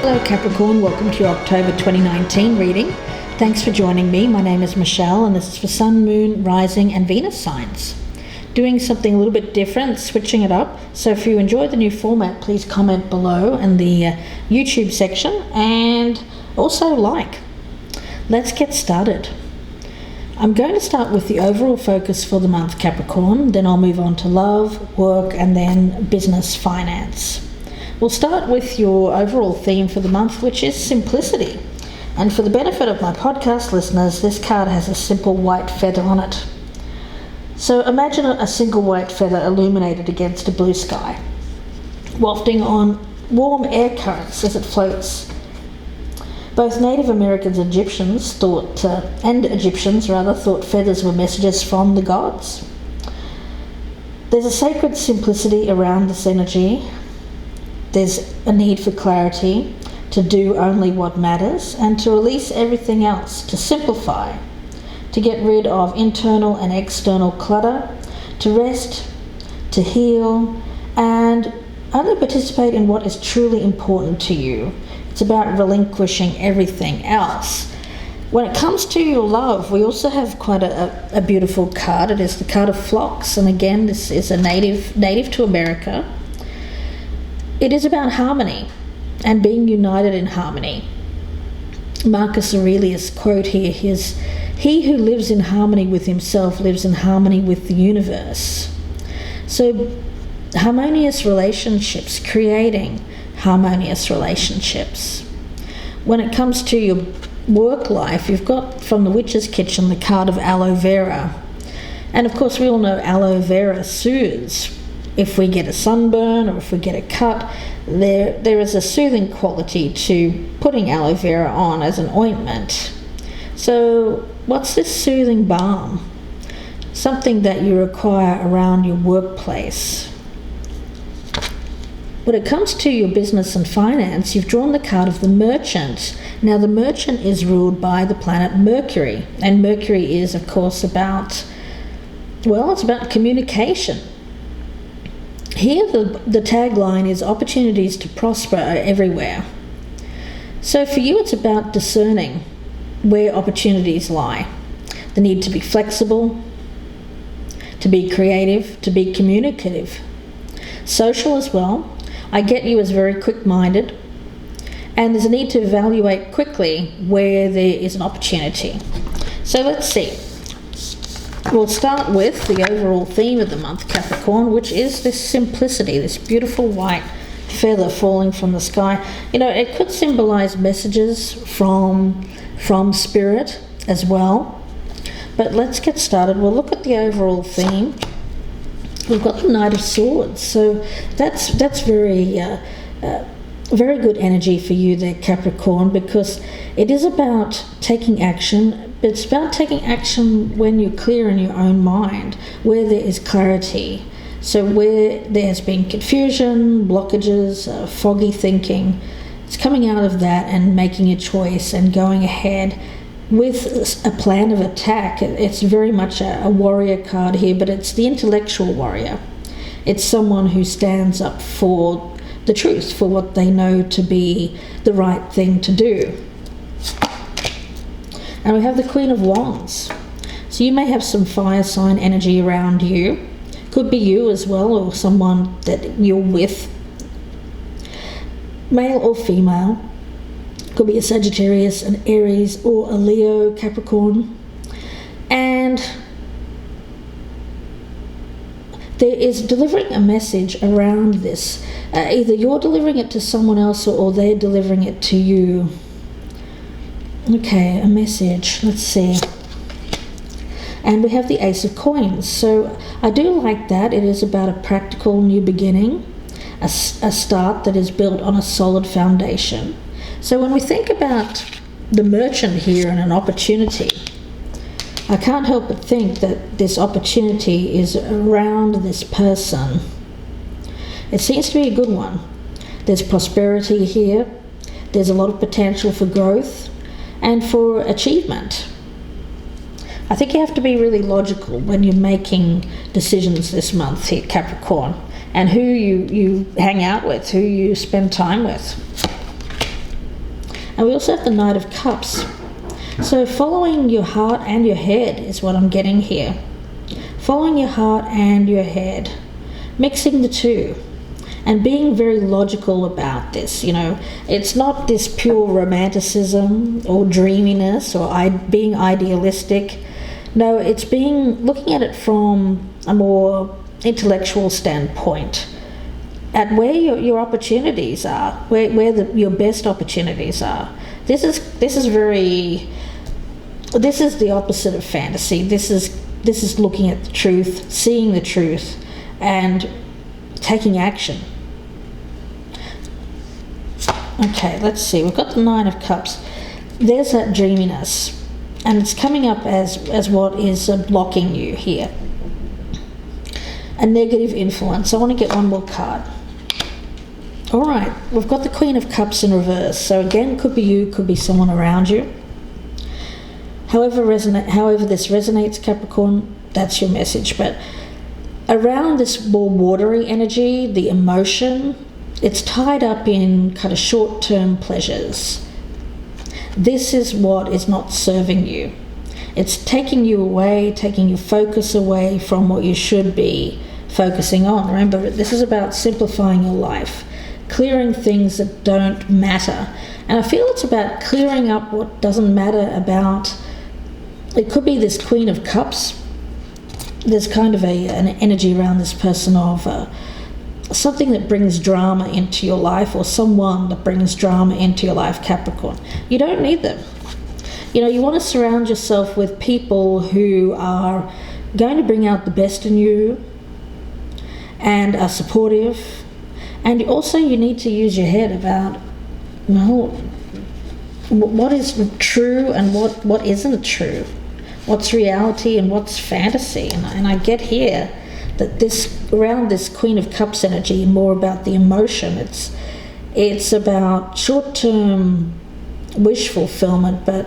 Hello Capricorn, welcome to your October 2019 reading. Thanks for joining me. My name is Michelle and this is for Sun, Moon, Rising and Venus signs. Doing something a little bit different, switching it up. So if you enjoy the new format, please comment below in the YouTube section and also like. Let's get started. I'm going to start with the overall focus for the month Capricorn, then I'll move on to love, work and then business, finance. We'll start with your overall theme for the month, which is simplicity. And for the benefit of my podcast listeners, this card has a simple white feather on it. So imagine a single white feather illuminated against a blue sky, wafting on warm air currents as it floats. Both Native Americans and Egyptians thought feathers were messages from the gods. There's a sacred simplicity around this energy. There's a need for clarity, to do only what matters, and to release everything else, to simplify, to get rid of internal and external clutter, to rest, to heal, and only participate in what is truly important to you. It's about relinquishing everything else. When it comes to your love, we also have quite a beautiful card. It is the card of Phlox, and again, this is a native to America. It is about harmony and being united in harmony. Marcus Aurelius' quote here is, "He who lives in harmony with himself lives in harmony with the universe." So harmonious relationships, creating harmonious relationships. When it comes to your work life, you've got from the Witch's Kitchen the card of aloe vera. And of course we all know aloe vera soothes. If we get a sunburn or if we get a cut, there is a soothing quality to putting aloe vera on as an ointment. So what's this soothing balm? Something that you require around your workplace. When it comes to your business and finance, you've drawn the card of the Merchant. Now the Merchant is ruled by the planet Mercury, and Mercury is of course it's about communication. Here the tagline is opportunities to prosper are everywhere. So for you it's about discerning where opportunities lie. The need to be flexible, to be creative, to be communicative. Social as well. I get you as very quick-minded. And there's a need to evaluate quickly where there is an opportunity. So let's see. We'll start with the overall theme of the month, Capricorn, which is this simplicity, this beautiful white feather falling from the sky. You know, it could symbolize messages from spirit as well. But let's get started. We'll look at the overall theme. We've got the Knight of Swords, so that's very very good energy for you there, Capricorn, because it is about taking action. But it's about taking action when you're clear in your own mind, where there is clarity. So where there has been confusion, blockages, foggy thinking, it's coming out of that and making a choice and going ahead with a plan of attack. It's very much a warrior card here, but it's the intellectual warrior. It's someone who stands up for the truth, for what they know to be the right thing to do. And we have the Queen of Wands. So you may have some fire sign energy around you. Could be you as well, or someone that you're with. Male or female. Could be a Sagittarius, an Aries, or a Leo, Capricorn. And there is delivering a message around this. Either you're delivering it to someone else or they're delivering it to you. Okay, a message. Let's see. And we have the Ace of Coins. So I do like that. It is about a practical new beginning, a start that is built on a solid foundation. So when we think about the Merchant here and an opportunity, I can't help but think that this opportunity is around this person. It seems to be a good one. There's prosperity here. There's a lot of potential for growth and for achievement. I think you have to be really logical when you're making decisions this month here, Capricorn, and who you hang out with, who you spend time with. And we also have the Knight of Cups. So following your heart and your head is what I'm getting here. Following your heart and your head. Mixing the two. And being very logical about this, It's not this pure romanticism or dreaminess or being idealistic. No, it's looking at it from a more intellectual standpoint, at where your opportunities are, where your best opportunities are. This is the opposite of fantasy. This is looking at the truth, seeing the truth, and taking action. Okay, let's see. We've got the Nine of Cups. There's that dreaminess, and it's coming up as what is blocking you here. A negative influence. I want to get one more card. All right, we've got the Queen of Cups in reverse. So again, could be you, could be someone around you. However this resonates, Capricorn, that's your message. But around this more watery energy, the emotion, it's tied up in kind of short-term pleasures. This is what is not serving you. It's taking you away, taking your focus away from what you should be focusing on. Remember, this is about simplifying your life, clearing things that don't matter. And I feel it's about clearing up what doesn't matter about, it could be this Queen of Cups. There's kind of an energy around this person of something that brings drama into your life, or someone that brings drama into your life, Capricorn. You don't need them. You want to surround yourself with people who are going to bring out the best in you and are supportive. And also you need to use your head about, what is true and what isn't true. What's reality and what's fantasy. And I get here that around this Queen of Cups energy, more about the emotion. It's about short-term wish fulfillment, but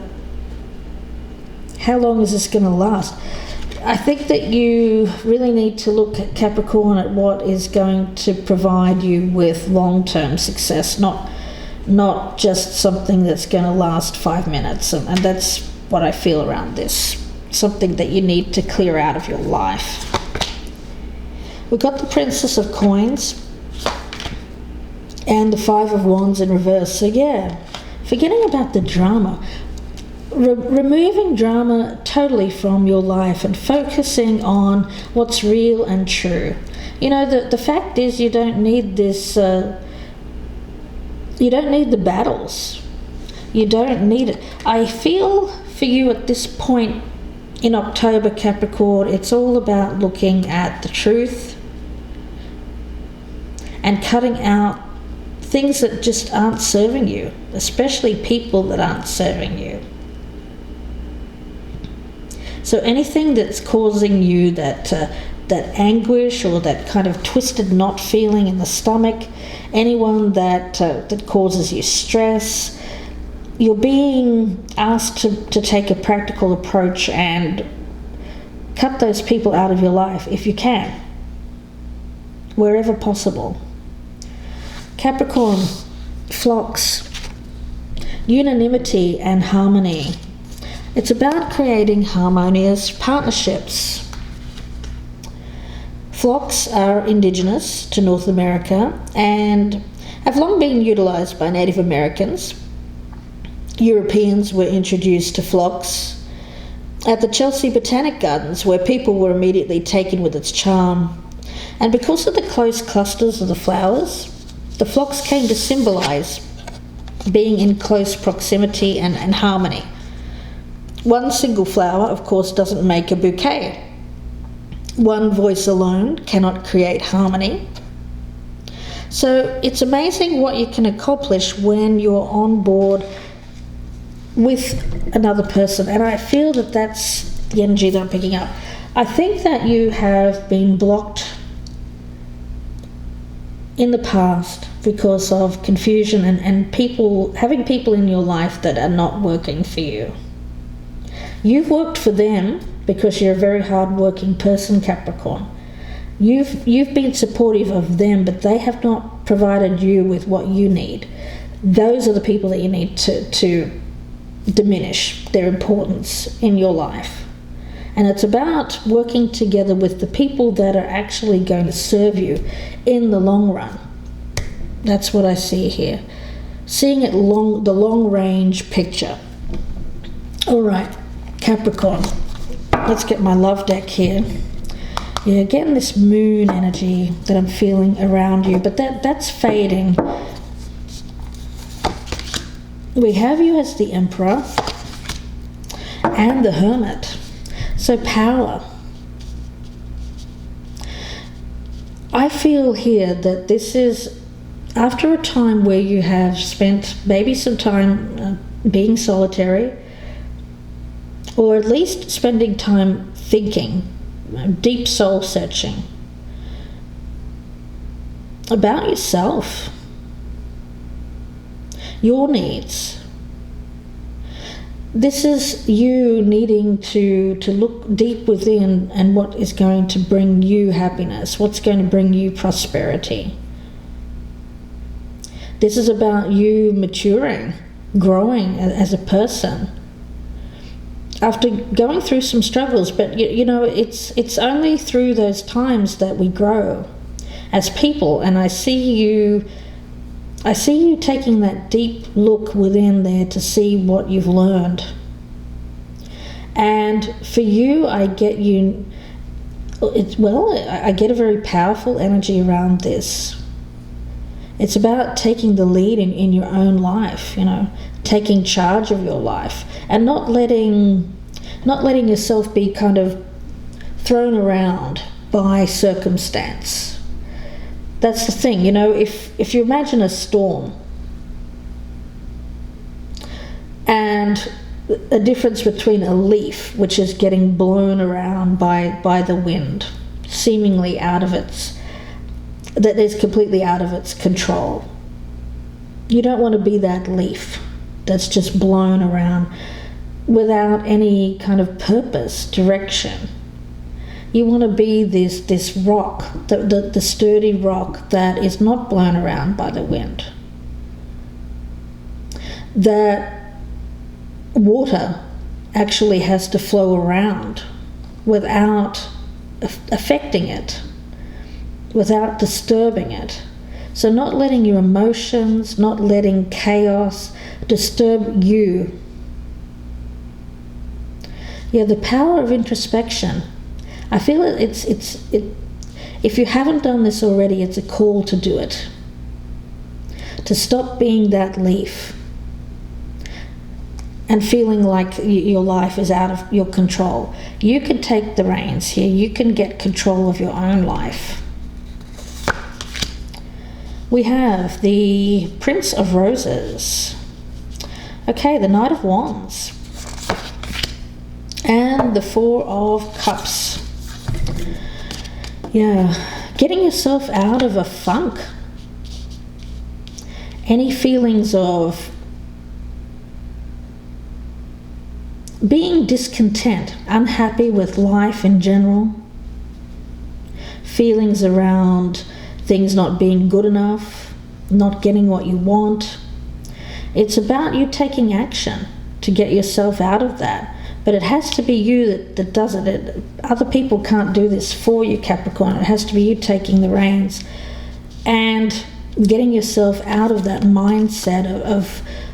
how long is this going to last? I think that you really need to look at Capricorn at what is going to provide you with long-term success, not just something that's going to last 5 minutes. And that's what I feel around this. Something that you need to clear out of your life. We've got the Princess of Coins and the Five of Wands in reverse. So yeah, forgetting about the drama. Removing drama totally from your life and focusing on what's real and true. The fact is, you don't need this, you don't need the battles. You don't need it. I feel for you at this point in October, Capricorn, it's all about looking at the truth and cutting out things that just aren't serving you, especially people that aren't serving you. So anything that's causing you that anguish or that kind of twisted knot feeling in the stomach, anyone that causes you stress, you're being asked to take a practical approach and cut those people out of your life if you can, wherever possible. Capricorn, flocks, unanimity and harmony. It's about creating harmonious partnerships. Flocks are indigenous to North America and have long been utilised by Native Americans. Europeans were introduced to flocks at the Chelsea Botanic Gardens, where people were immediately taken with its charm. And because of the close clusters of the flowers, the flocks came to symbolise being in close proximity and harmony. One single flower, of course, doesn't make a bouquet. One voice alone cannot create harmony. So it's amazing what you can accomplish when you're on board with another person. And I feel that that's the energy that I'm picking up. I think that you have been blocked in the past because of confusion and having people in your life that are not working for you. You've worked for them because you're a very hard-working person, Capricorn. You've been supportive of them, but they have not provided you with what you need. those are the people that you need to diminish their importance in your life. And it's about working together with the people that are actually going to serve you in the long run. That's what I see here. Seeing it the long range picture. All right, Capricorn. Let's get my love deck here. Yeah, getting this moon energy that I'm feeling around you, but that's fading. We have you as the Emperor and the Hermit. So power. I feel here that this is after a time where you have spent maybe some time being solitary, or at least spending time thinking, deep soul searching about yourself, your needs. This is you needing to look deep within and what is going to bring you happiness, what's going to bring you prosperity. This is about you maturing, growing as a person after going through some struggles. But you know, it's only through those times that we grow as people. And I see you taking that deep look within there to see what you've learned. And for you, I get a very powerful energy around this. It's about taking the lead in your own life, you know, taking charge of your life, and not letting yourself be kind of thrown around by circumstance. That's the thing, you know, if you imagine a storm and a difference between a leaf which is getting blown around by the wind, seemingly that is completely out of its control. You don't want to be that leaf that's just blown around without any kind of purpose, direction. You want to be this rock, the sturdy rock that is not blown around by the wind. That water actually has to flow around without affecting it, without disturbing it. So not letting your emotions, not letting chaos disturb you. Yeah, the power of introspection. I feel if you haven't done this already, it's a call to do it. To stop being that leaf and feeling like your life is out of your control. You can take the reins here. You can get control of your own life. We have the Prince of Roses. Okay, the Knight of Wands. And the Four of Cups. Yeah, getting yourself out of a funk. Any feelings of being discontent, unhappy with life in general, feelings around things not being good enough, not getting what you want. It's about you taking action to get yourself out of that. But it has to be you that does it. Other people can't do this for you, Capricorn. It has to be you taking the reins and getting yourself out of that mindset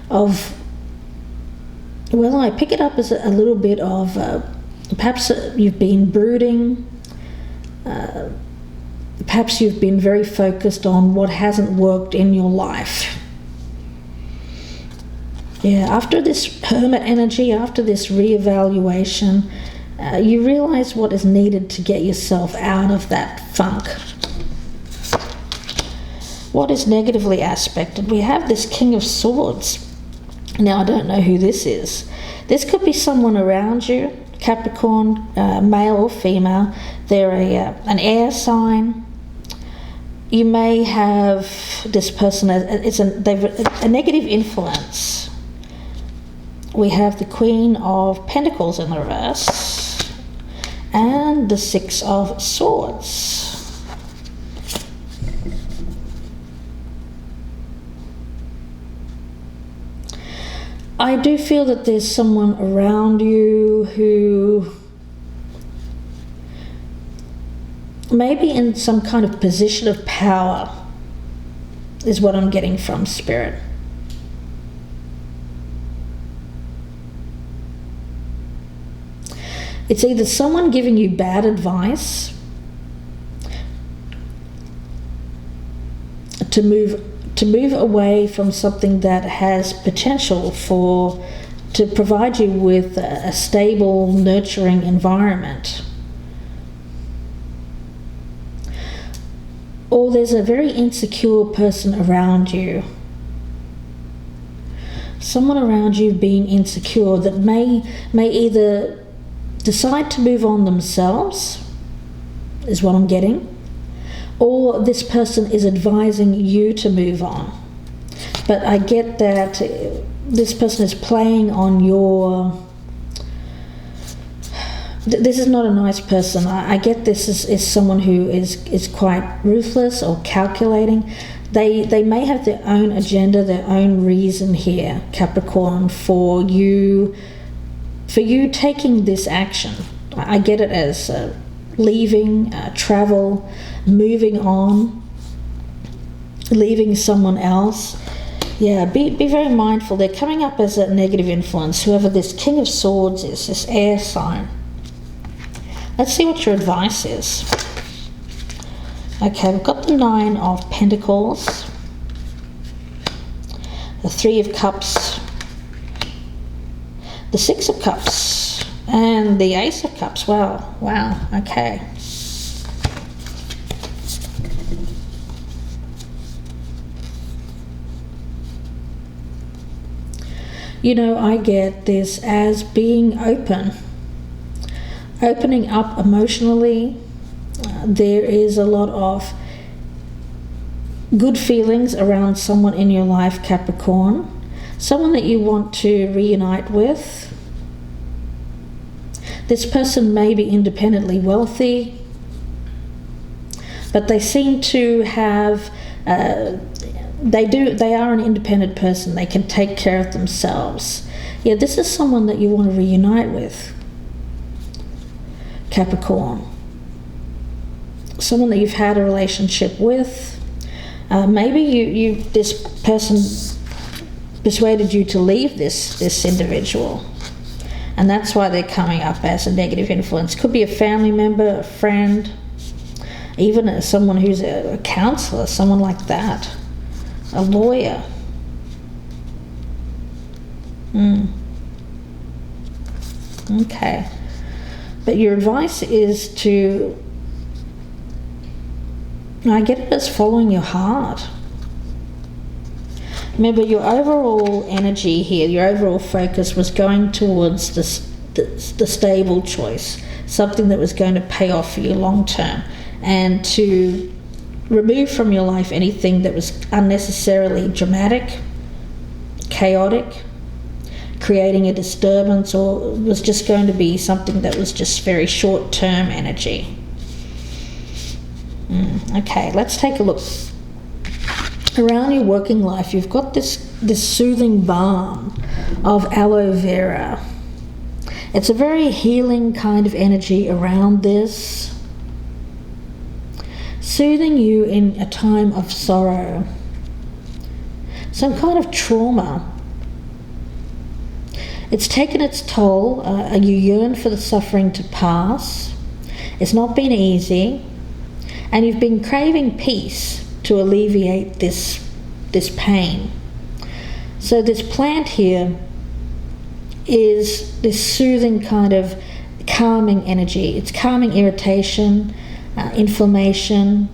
of well, I pick it up as a little bit of perhaps you've been brooding, perhaps you've been very focused on what hasn't worked in your life. Yeah, after this hermit energy, after this reevaluation, you realize what is needed to get yourself out of that funk. What is negatively aspected? We have this King of Swords. Now, I don't know who this is. This could be someone around you, Capricorn, male or female. They're an air sign. You may have this person, they've a negative influence. We have the Queen of Pentacles in the reverse and the Six of Swords. I do feel that there's someone around you who may be in some kind of position of power, is what I'm getting from Spirit. It's either someone giving you bad advice to move away from something that has potential to provide you with a stable, nurturing environment. Or there's a very insecure person around you. Someone around you being insecure that may either decide to move on themselves, is what I'm getting, or this person is advising you to move on. But I get that this person is playing on your... This is not a nice person. I get this is someone who is quite ruthless or calculating. They may have their own agenda, their own reason here, Capricorn, for you taking this action. I get it as leaving, travel, moving on, leaving someone else. Yeah, be very mindful. They're coming up as a negative influence, whoever this King of Swords is, this air sign. Let's see what your advice is. Okay, we've got the 9 of Pentacles, the 3 of Cups, the 6 of Cups, and the Ace of Cups. Wow, okay. You know, I get this as being opening up emotionally. There is a lot of good feelings around someone in your life, Capricorn. Someone that you want to reunite with. This person may be independently wealthy, but they seem to have... They are an independent person. They can take care of themselves. Yeah, this is someone that you want to reunite with, Capricorn. Someone that you've had a relationship with. Maybe this person persuaded you to leave this individual, and that's why they're coming up as a negative influence. Could be a family member, a friend, even someone who's a counselor, someone like that. A lawyer. Okay. But your advice is to... I get it as following your heart. Remember, your overall energy here, your overall focus was going towards the stable choice, something that was going to pay off for you long term, and to remove from your life anything that was unnecessarily dramatic, chaotic, creating a disturbance, or was just going to be something that was just very short-term energy. Okay, let's take a look. Around your working life, you've got this soothing balm of aloe vera. It's a very healing kind of energy around this. Soothing you in a time of sorrow, some kind of trauma. It's taken its toll. You yearn for the suffering to pass. It's not been easy, and you've been craving peace to alleviate this pain. So this plant here is this soothing kind of calming energy. It's calming irritation, inflammation,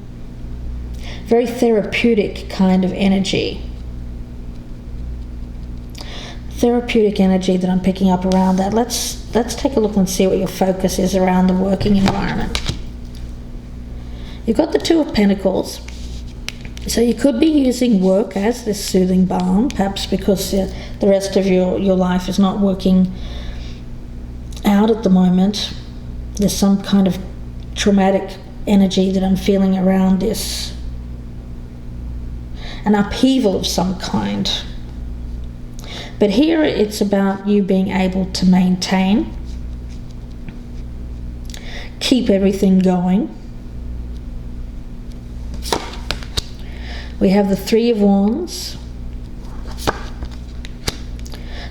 very therapeutic kind of energy. Therapeutic energy that I'm picking up around that. Let's take a look and see what your focus is around the working environment. You've got the 2 of Pentacles, so you could be using work as this soothing balm, perhaps because the rest of your life is not working out at the moment. There's some kind of traumatic energy that I'm feeling around this, an upheaval of some kind. But here it's about you being able to maintain, keep everything going. We have the Three of Wands,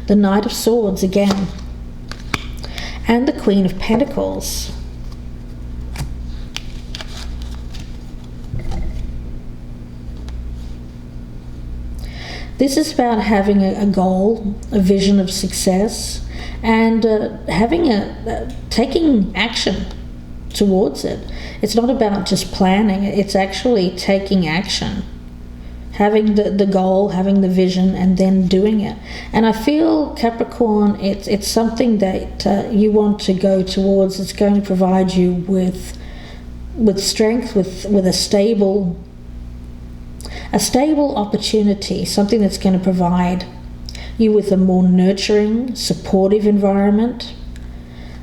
the Knight of Swords again, and the Queen of Pentacles. This is about having a goal, a vision of success, and taking action towards it. It's not about just planning, it's actually taking action. Having the goal, having the vision, and then doing it. And I feel, Capricorn, it's something that you want to go towards. It's going to provide you with strength, with a stable opportunity, something that's going to provide you with a more nurturing, supportive environment.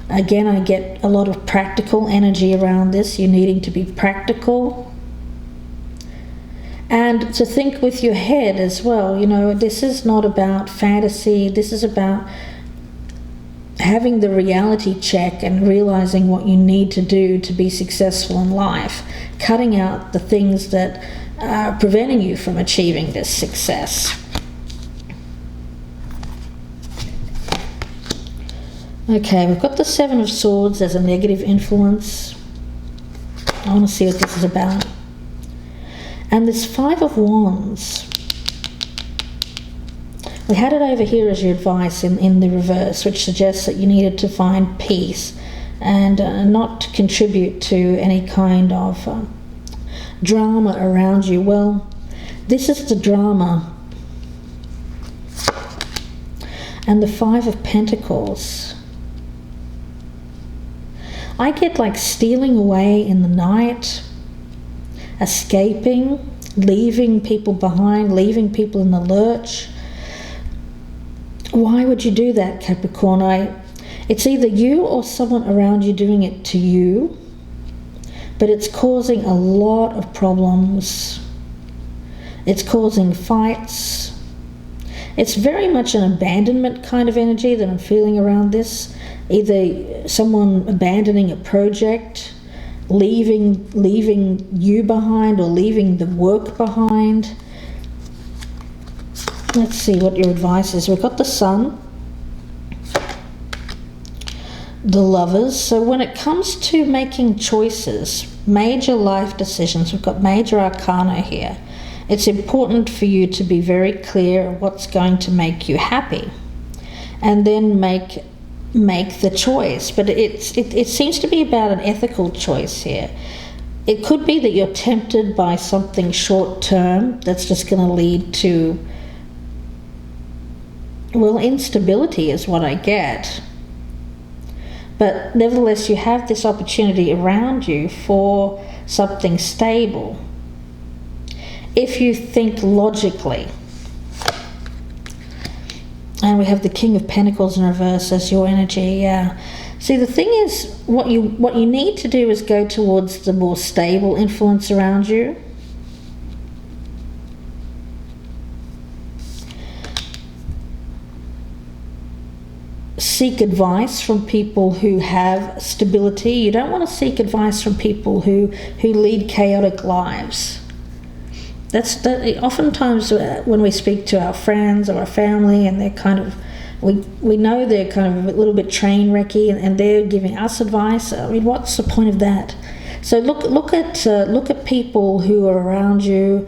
Again, I get a lot of practical energy around this. You're needing to be practical. And to think with your head as well. You know, this is not about fantasy. This is about having the reality check and realizing what you need to do to be successful in life. Cutting out the things that are preventing you from achieving this success. Okay, we've got the Seven of Swords as a negative influence. I want to see what this is about. And this Five of Wands, we had it over here as your advice in the reverse, which suggests that you needed to find peace and not contribute to any kind of drama around you. Well, this is the drama. And the Five of Pentacles, I get like stealing away in the night, escaping, leaving people behind, leaving people in the lurch. Why would you do that, Capricorn? It's either you or someone around you doing it to you, but it's causing a lot of problems. It's causing fights. It's very much an abandonment kind of energy that I'm feeling around this. Either someone abandoning a project, leaving you behind, or leaving the work behind. Let's see what your advice is. We've got the Sun, the Lovers. So when it comes to making choices, major life decisions, we've got major arcana here. It's important for you to be very clear what's going to make you happy, and then make the choice. But it seems to be about an ethical choice here. It could be that you're tempted by something short term that's just going to lead to, well, instability is what I get. But nevertheless, you have this opportunity around you for something stable if you think logically. And we have the King of Pentacles in reverse as your energy. Yeah. See, the thing is, what you need to do is go towards the more stable influence around you. Seek advice from people who have stability. You don't want to seek advice from people who lead chaotic lives. Oftentimes when we speak to our friends or our family, and they're kind of, we know they're kind of a little bit train wrecky, and they're giving us advice. I mean, what's the point of that? So look at people who are around you.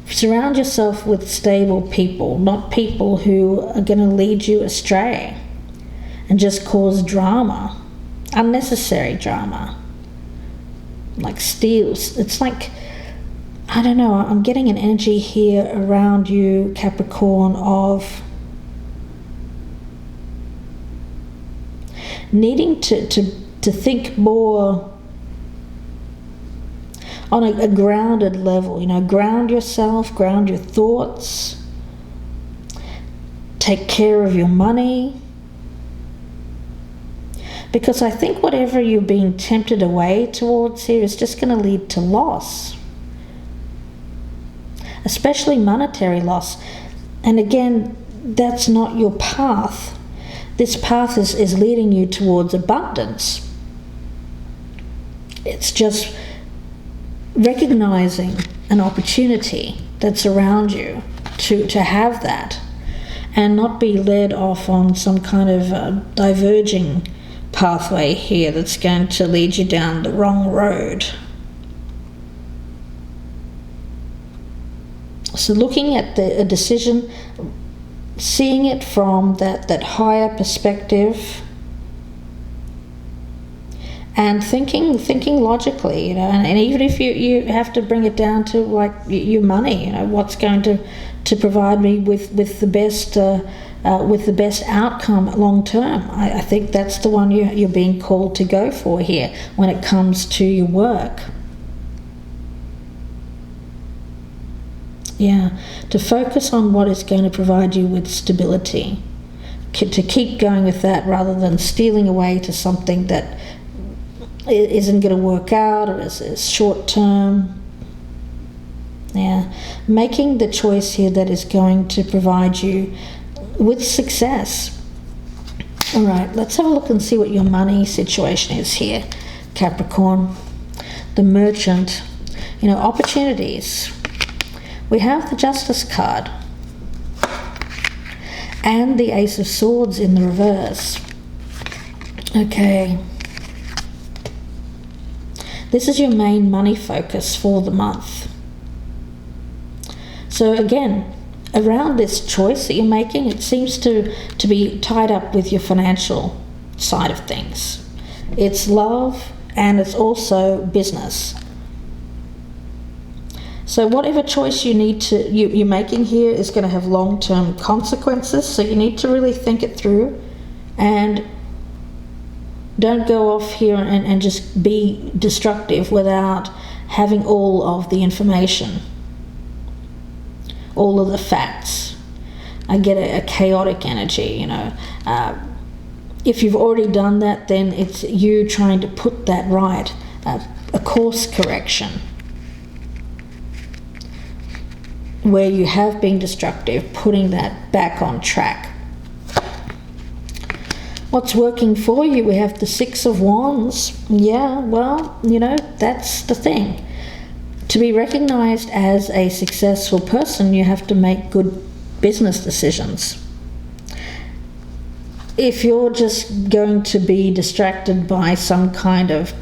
Surround yourself with stable people, not people who are going to lead you astray and just cause drama, unnecessary drama, like steals. It's like, I don't know, I'm getting an energy here around you, Capricorn, of needing to think more on a grounded level. You know, ground yourself, ground your thoughts, take care of your money. Because I think whatever you're being tempted away towards here is just going to lead to loss. Especially monetary loss. And again, that's not your path. This path is leading you towards abundance. It's just recognizing an opportunity that's around you to have that, and not be led off on some kind of diverging pathway here that's going to lead you down the wrong road. So looking at a decision, seeing it from that higher perspective, and thinking logically, and even if you have to bring it down to like your money, what's going to provide me with the best outcome long term. I think that's the one you're being called to go for here when it comes to your work. Yeah, to focus on what is going to provide you with stability, to keep going with that rather than stealing away to something that isn't going to work out or is short term. Yeah, making the choice here that is going to provide you with success. All right, let's have a look and see what your money situation is here, Capricorn. The Merchant, opportunities. We have the Justice card and the Ace of Swords in the reverse. Okay. This is your main money focus for the month. So again, around this choice that you're making, it seems to be tied up with your financial side of things. It's love and it's also business. So whatever choice you're making here is going to have long-term consequences, so you need to really think it through, and don't go off here and just be destructive without having all of the information, all of the facts. I get a chaotic energy, If you've already done that, then it's you trying to put that right, a course correction. Where you have been destructive, putting that back on track. What's working for you? We have the Six of Wands. Yeah, well, that's the thing. To be recognized as a successful person, you have to make good business decisions. If you're just going to be distracted by some kind of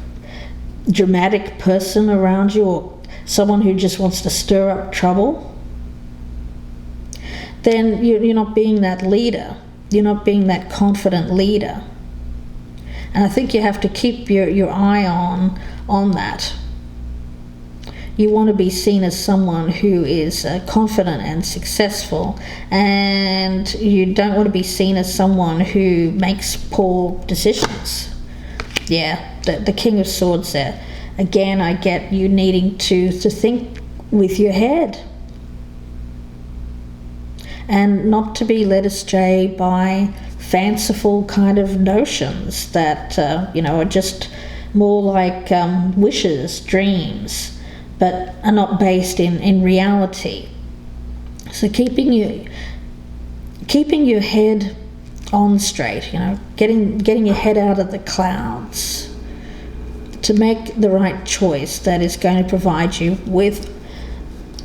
dramatic person around you, or someone who just wants to stir up trouble, then you're not being that leader. You're not being that confident leader. And I think you have to keep your eye on that. You want to be seen as someone who is confident and successful, and you don't want to be seen as someone who makes poor decisions. Yeah, the King of Swords there. Again, I get you needing to think with your head, and not to be led astray by fanciful kind of notions that are just more like wishes, dreams, but are not based in reality. So keeping your head on straight, getting your head out of the clouds to make the right choice that is going to provide you with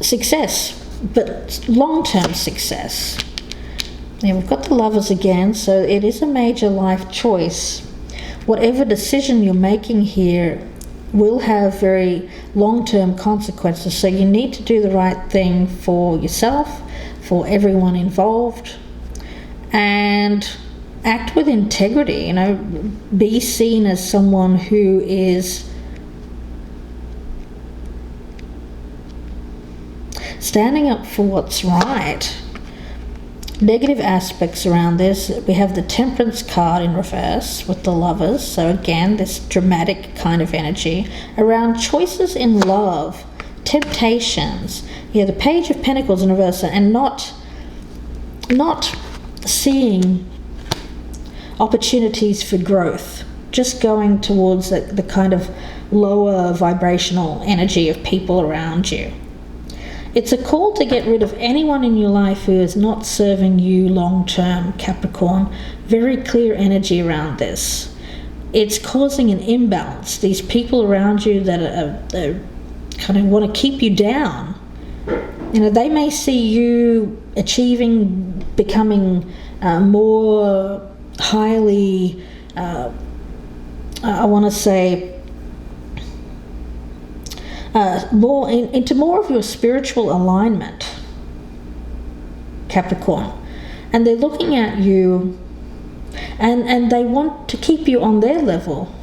success, but long-term success. Yeah, we've got the Lovers again, so it is a major life choice. Whatever decision you're making here will have very long-term consequences, so you need to do the right thing for yourself, for everyone involved, and act with integrity. Be seen as someone who is standing up for what's right. Negative aspects around this, we have the Temperance card in reverse with the Lovers. So again, this dramatic kind of energy around choices in love, temptations. Yeah, the Page of Pentacles in reverse, and not seeing opportunities for growth, just going towards the kind of lower vibrational energy of people around you. It's a call to get rid of anyone in your life who is not serving you long term, Capricorn. Very clear energy around this. It's causing an imbalance. These people around you that are kind of want to keep you down. They may see you achieving, becoming more highly, I want to say, into more of your spiritual alignment, Capricorn. And they're looking at you and they want to keep you on their level.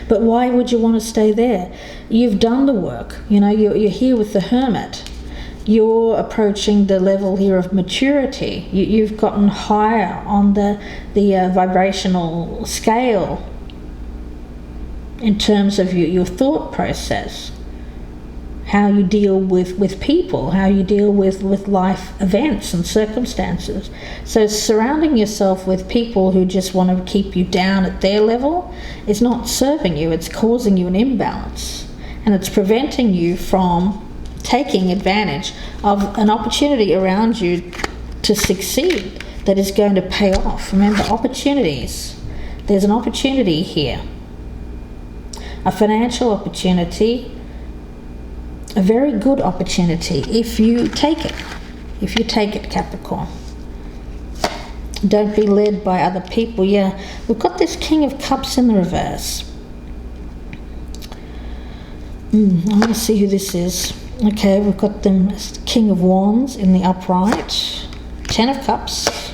But why would you want to stay there? You've done the work. You're here with the Hermit. You're approaching the level here of maturity. You've gotten higher on the vibrational scale in terms of your thought process, how you deal with people, how you deal with life events and circumstances. So surrounding yourself with people who just want to keep you down at their level is not serving you. It's causing you an imbalance, and it's preventing you from taking advantage of an opportunity around you to succeed that is going to pay off. Remember, opportunities. There's an opportunity here. A financial opportunity, a very good opportunity if you take it. If you take it, Capricorn. Don't be led by other people. Yeah, we've got this King of Cups in the reverse. I want to see who this is. Okay, we've got them as King of Wands in the upright, 10 of Cups,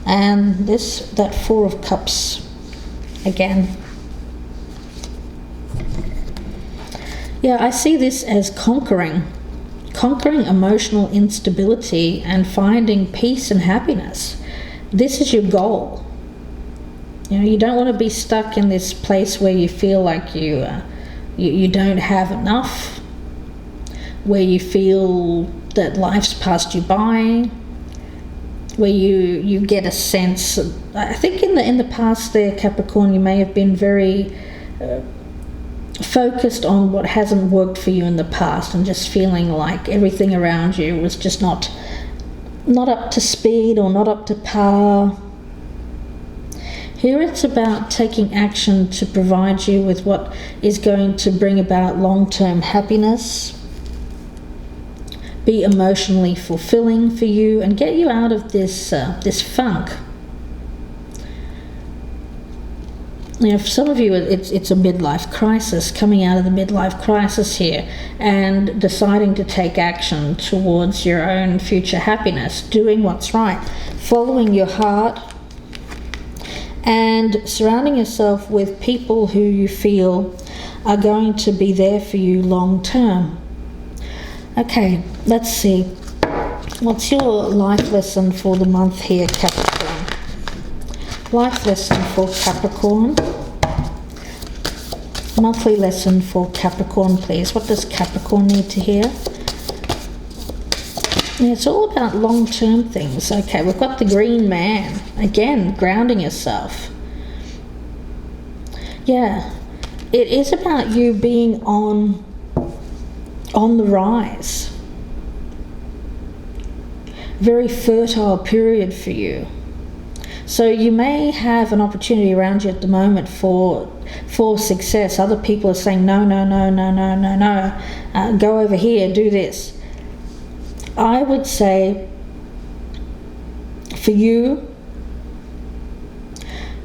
and that 4 of Cups again. Yeah, I see this as conquering emotional instability and finding peace and happiness. This is your goal. You don't want to be stuck in this place where you feel like you don't have enough, where you feel that life's passed you by, where you get a sense of, I think in the past there, Capricorn, you may have been very focused on what hasn't worked for you in the past and just feeling like everything around you was just not up to speed or not up to par. Here it's about taking action to provide you with what is going to bring about long-term happiness, be emotionally fulfilling for you, and get you out of this funk. For some of you, it's a midlife crisis, coming out of the midlife crisis here and deciding to take action towards your own future happiness, doing what's right, following your heart, and surrounding yourself with people who you feel are going to be there for you long term. Okay, let's see. What's your life lesson for the month here, Capricorn? Life lesson for Capricorn. Monthly lesson for Capricorn, please. What does Capricorn need to hear? It's all about long-term things. Okay, we've got the Green Man. Again, grounding yourself. Yeah, it is about you being on the rise. Very fertile period for you. So you may have an opportunity around you at the moment for success. Other people are saying, no, go over here, do this. I would say for you,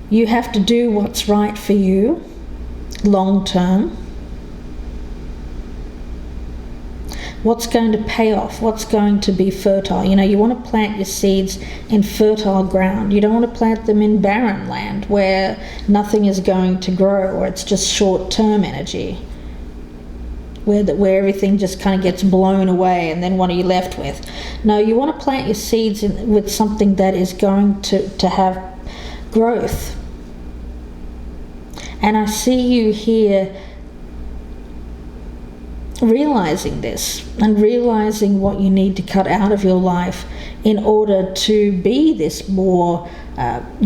you have to do what's right for you long term. What's going to pay off? What's going to be fertile? You want to plant your seeds in fertile ground. You don't want to plant them in barren land where nothing is going to grow, or it's just short-term energy, where everything just kind of gets blown away and then what are you left with? No, you want to plant your seeds with something that is going to have growth. And I see you here realizing this and realizing what you need to cut out of your life in order to be this more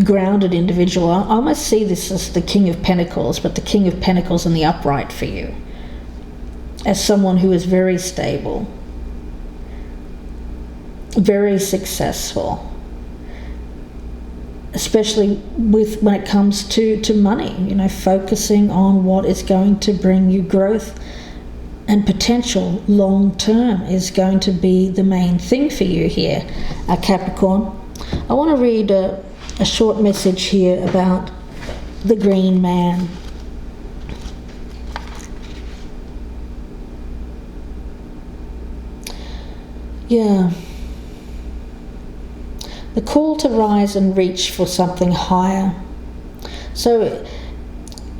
grounded individual. I almost see this as the King of Pentacles, but the King of Pentacles in the upright for you, as someone who is very stable, very successful, especially when it comes to money, focusing on what is going to bring you growth and potential long term is going to be the main thing for you here, Capricorn. I want to read a short message here about the Green Man. Yeah. The call to rise and reach for something higher. So,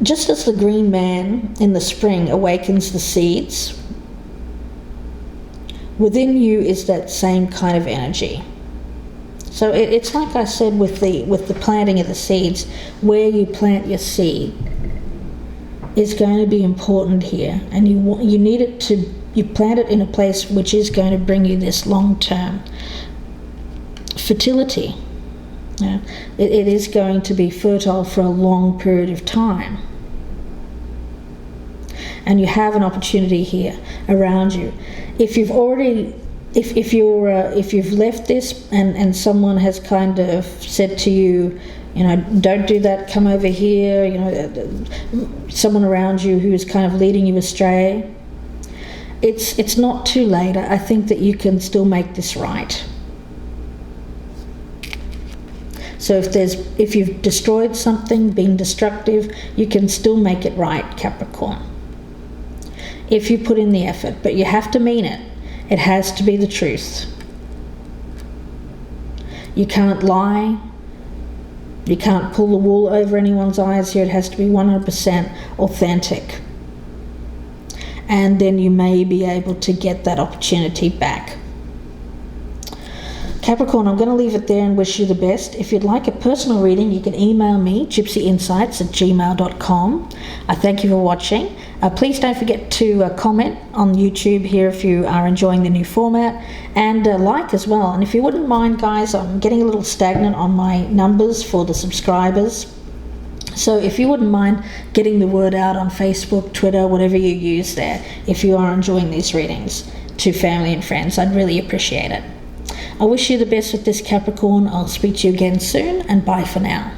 just as the Green Man in the spring awakens the seeds, within you is that same kind of energy. So it's like I said with the planting of the seeds, where you plant your seed is going to be important here, and you need it to, you plant it in a place which is going to bring you this long-term fertility. It is going to be fertile for a long period of time. And you have an opportunity here around you. If you've already, if you've left this and someone has kind of said to you, don't do that, come over here, someone around you who is kind of leading you astray, it's not too late. I think that you can still make this right. So if you've destroyed something, been destructive, you can still make it right, Capricorn, if you put in the effort. But you have to mean it. It has to be the truth. You can't lie. You can't pull the wool over anyone's eyes here. It has to be 100% authentic. And then you may be able to get that opportunity back. Capricorn, I'm going to leave it there and wish you the best. If you'd like a personal reading, you can email me, gypsyinsights@gmail.com. I thank you for watching. Please don't forget to comment on YouTube here if you are enjoying the new format, and like as well. And if you wouldn't mind, guys, I'm getting a little stagnant on my numbers for the subscribers. So if you wouldn't mind getting the word out on Facebook, Twitter, whatever you use there, if you are enjoying these readings to family and friends, I'd really appreciate it. I wish you the best with this, Capricorn. I'll speak to you again soon, and bye for now.